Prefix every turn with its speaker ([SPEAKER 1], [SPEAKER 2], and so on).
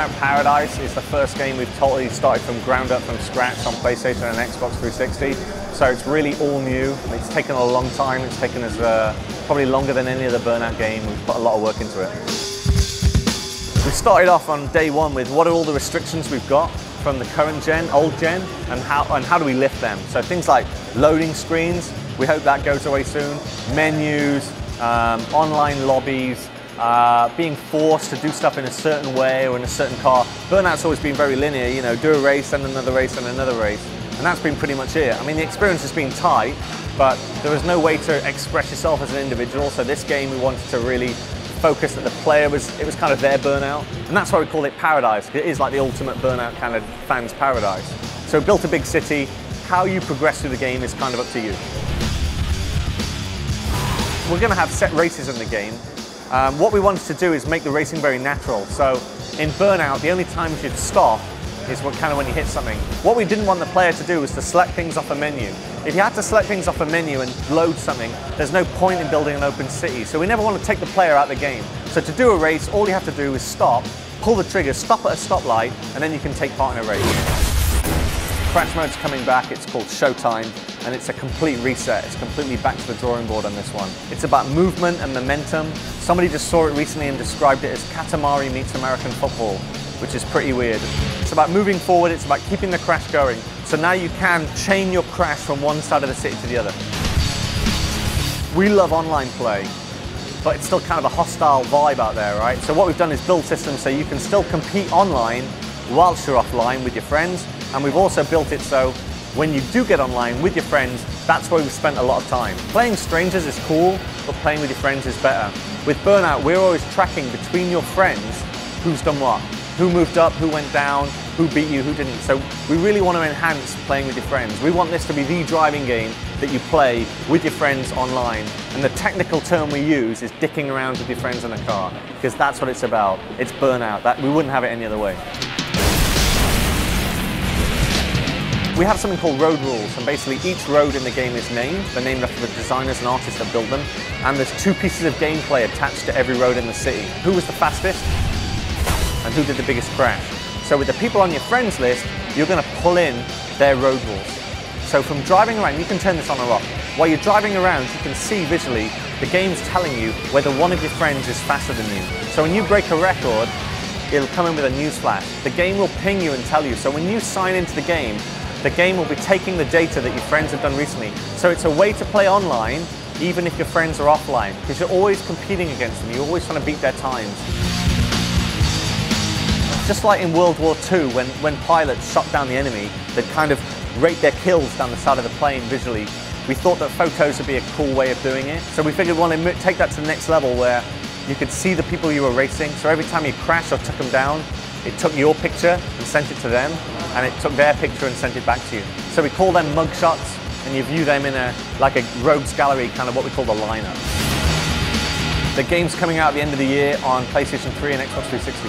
[SPEAKER 1] Burnout Paradise is the first game we've totally started from ground up, from scratch on PlayStation and Xbox 360. So it's really all new. It's taken a long time. It's taken us probably longer than any other Burnout game. We've put a lot of work into it. We started off on day one with what are all the restrictions we've got from the current gen, old gen, and how do we lift them? So things like loading screens, we hope that goes away soon. Menus, online lobbies, being forced to do stuff in a certain way or in a certain car. Burnout's always been very linear, you know, do a race and another race and another race. And that's been pretty much it. I mean, the experience has been tight, but there was no way to express yourself as an individual. So this game, we wanted to really focus that the player it was kind of their Burnout. And that's why we call it Paradise. It is like the ultimate Burnout kind of fan's paradise. So we built a big city. How you progress through the game is kind of up to you. We're going to have set races in the game. What we wanted to do is make the racing very natural. So in Burnout, the only time you should stop is when you hit something. What we didn't want the player to do was to select things off a menu. If you had to select things off a menu and load something, there's no point in building an open city. So we never want to take the player out of the game. So to do a race, all you have to do is stop, pull the trigger, stop at a stoplight, and then you can take part in a race. Crash mode's coming back. It's called Showtime, and it's a complete reset. It's completely back to the drawing board on this one. It's about movement and momentum. Somebody just saw it recently and described it as Katamari meets American football, which is pretty weird. It's about moving forward. It's about keeping the crash going. So now you can chain your crash from one side of the city to the other. We love online play, but it's still kind of a hostile vibe out there, right? So what we've done is build systems so you can still compete online whilst you're offline with your friends. And we've also built it so when you do get online with your friends, that's where we've spent a lot of time. Playing strangers is cool, but playing with your friends is better. With Burnout, we're always tracking between your friends who's done what, who moved up, who went down, who beat you, who didn't. So we really want to enhance playing with your friends. We want this to be the driving game that you play with your friends online. And the technical term we use is dicking around with your friends in a car, because that's what it's about. It's Burnout. We wouldn't have it any other way. We have something called road rules, and basically each road in the game is named. They're named after the designers and artists that build them. And there's 2 pieces of gameplay attached to every road in the city. Who was the fastest and who did the biggest crash? So with the people on your friends list, you're going to pull in their road rules. So from driving around, you can turn this on or off. While you're driving around, you can see visually the game's telling you whether one of your friends is faster than you. So when you break a record, it'll come in with a news flash. The game will ping you and tell you. So when you sign into the game will be taking the data that your friends have done recently. So it's a way to play online, even if your friends are offline, because you're always competing against them. You're always trying to beat their times. Just like in World War II, when pilots shot down the enemy, they'd kind of rate their kills down the side of the plane visually. We thought that photos would be a cool way of doing it. So we figured we want to take that to the next level where you could see the people you were racing. So every time you crashed or took them down, it took your picture and sent it to them, and it took their picture and sent it back to you. So we call them mug shots, and you view them in like a rogues gallery, kind of what we call the lineup. The game's coming out at the end of the year on PlayStation 3 and Xbox 360.